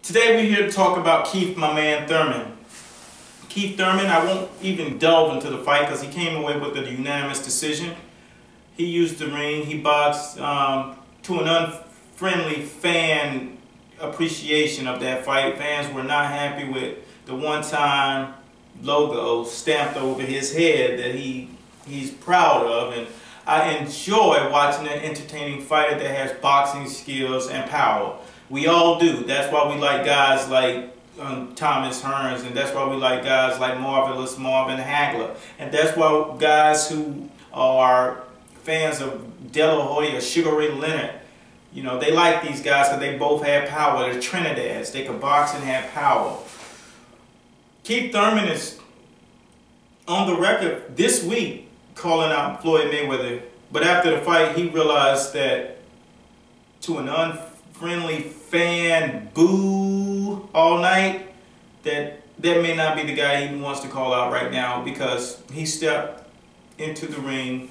Today we're here to talk about Keith, my man Thurman. Keith Thurman, I won't even delve into the fight because he came away with a unanimous decision. He used the ring, he boxed to an unfriendly fan appreciation of that fight. Fans were not happy with the one-time logo stamped over his head that he's proud of. And I enjoy watching an entertaining fighter that has boxing skills and power. We all do. That's why we like guys like Thomas Hearns, and that's why we like guys like Marvelous Marvin Hagler, and that's why guys who are fans of De La Hoya, Sugar Ray Leonard, you know, they like these guys because they both have power. They're Trinidads. They can box and have power. Keith Thurman is on the record this week calling out Floyd Mayweather, but after the fight he realized that to an unfriendly fan boo all night, that may not be the guy he wants to call out right now, because he stepped into the ring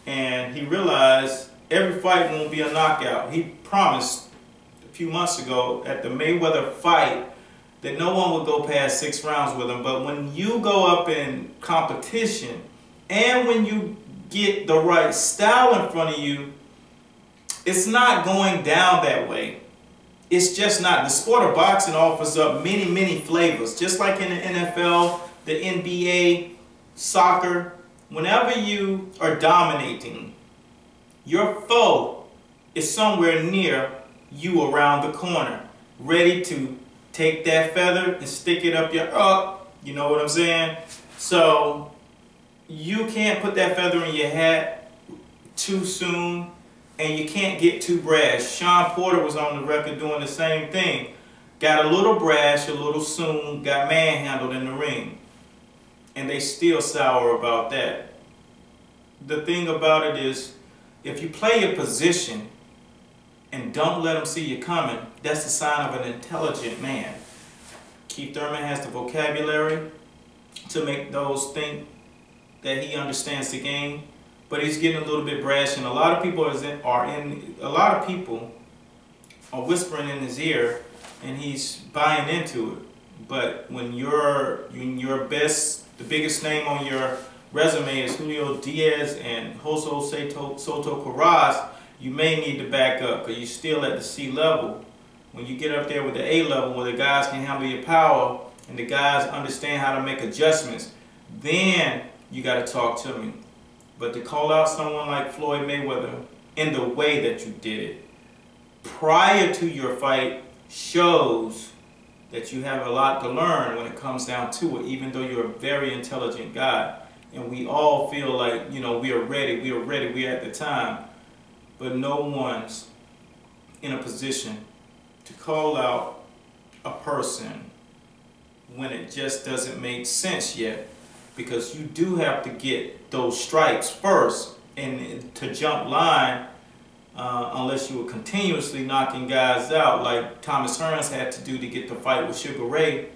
and he realized every fight won't be a knockout. He promised a few months ago at the Mayweather fight that no one would go past 6 rounds with him, but when you go up in competition and when you get the right style in front of you, it's not going down that way. It's just not. The sport of boxing offers up many, many flavors. Just like in the NFL, the NBA, soccer, whenever you are dominating, your foe is somewhere near you around the corner, ready to take that feather and stick it up your you know what I'm saying? So you can't put that feather in your hat too soon, and you can't get too brash. Sean Porter was on the record doing the same thing. Got a little brash, a little soon, got manhandled in the ring. And they still sour about that. The thing about it is, if you play your position and don't let them see you coming, that's the sign of an intelligent man. Keith Thurman has the vocabulary to make those think that he understands the game, but he's getting a little bit brash, and a lot of people are whispering in his ear, and he's buying into it. But when your best, the biggest name on your resume is Julio Diaz and Jose Soto Carras, you may need to back up because you're still at the C level. When you get up there with the A level, where the guys can handle your power and the guys understand how to make adjustments, then you got to talk to me. But to call out someone like Floyd Mayweather in the way that you did it prior to your fight shows that you have a lot to learn when it comes down to it, even though you're a very intelligent guy. And we all feel like, you know, we are ready, we're at the time. But no one's in a position to call out a person when it just doesn't make sense yet. Because you do have to get those strikes first, and to jump line, unless you were continuously knocking guys out like Thomas Hearns had to do to get the fight with Sugar Ray.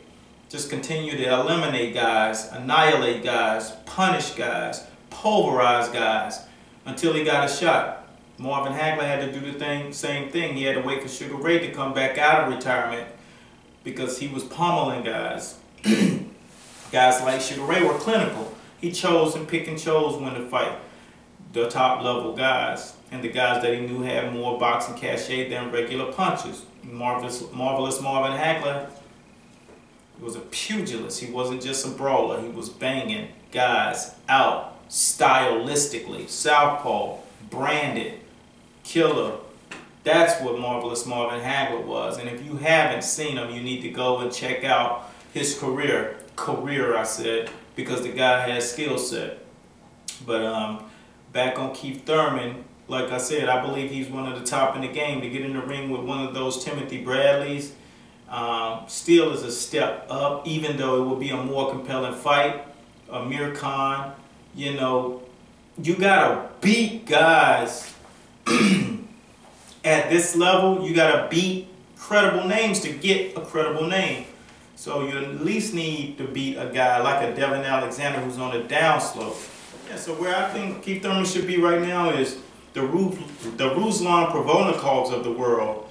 Just continue to eliminate guys, annihilate guys, punish guys, pulverize guys until he got a shot. Marvin Hagler had to do the same thing. He had to wait for Sugar Ray to come back out of retirement because he was pummeling guys. Guys like Sugar Ray were clinical. He chose and picked and chose when to fight the top level guys, and the guys that he knew had more boxing cachet than regular punchers. Marvelous Marvin Hagler was a pugilist. He wasn't just a brawler. He was banging guys out stylistically. Southpaw, branded, killer. That's what Marvelous Marvin Hagler was. And if you haven't seen him, you need to go and check out his career, I said, because the guy has skill set. But back on Keith Thurman, like I said, I believe he's one of the top in the game. To get in the ring with one of those Timothy Bradleys still is a step up, even though it will be a more compelling fight. Amir Khan, you know, you gotta beat guys at this level. You gotta beat credible names to get a credible name. So you at least need to beat a guy like a Devin Alexander who's on the downslope. Yeah, so where I think Keith Thurman should be right now is the Ruslan Provodnikovs of the world,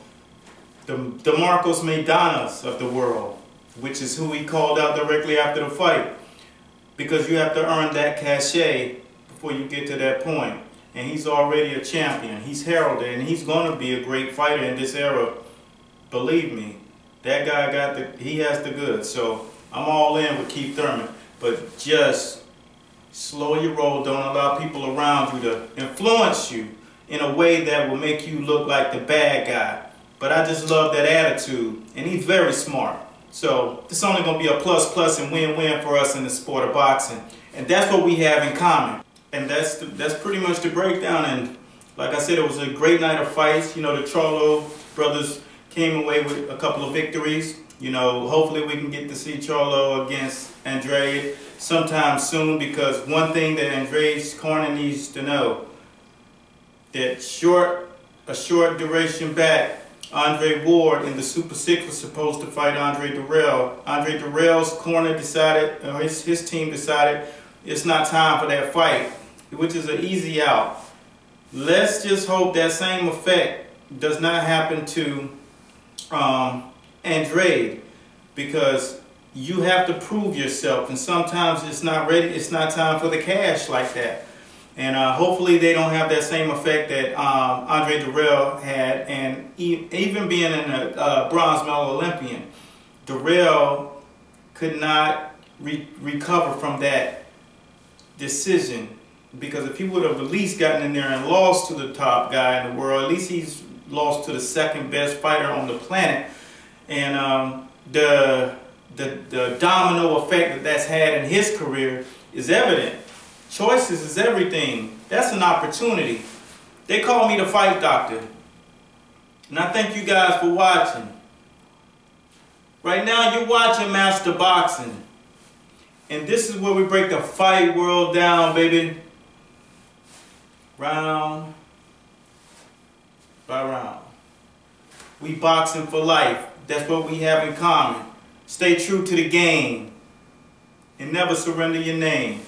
the DeMarcos Maidanas of the world, which is who he called out directly after the fight. Because you have to earn that cachet before you get to that point. And he's already a champion. He's heralded, and he's going to be a great fighter in this era. Believe me, that guy he has the goods. So I'm all in with Keith Thurman. But just slow your roll. Don't allow people around you to influence you in a way that will make you look like the bad guy. But I just love that attitude. And he's very smart. So it's only going to be a plus and win-win for us in the sport of boxing. And that's what we have in common. And that's pretty much the breakdown. And like I said, it was a great night of fights. You know, the Charlo brothers came away with a couple of victories. You know, hopefully we can get to see Charlo against Andrade sometime soon, because one thing that Andrade's corner needs to know, that a short duration back, Andre Ward in the Super 6 was supposed to fight Andre Durrell. Andre Durrell's corner decided, his team decided, it's not time for that fight, which is an easy out. Let's just hope that same effect does not happen to Andrade, because you have to prove yourself, and sometimes it's not ready. It's not time for the cash like that. And hopefully they don't have that same effect that Andre Durrell had. And even being a bronze medal Olympian, Durrell could not recover from that decision, because if he would have at least gotten in there and lost to the top guy in the world, at least he's lost to the second best fighter on the planet. And the domino effect that's had in his career is evident. Choices is everything. That's an opportunity. They call me the fight doctor. And I thank you guys for watching. Right now you're watching Master Boxing. And this is where we break the fight world down, baby. Round by round. We boxing for life. That's what we have in common. Stay true to the game and never surrender your name.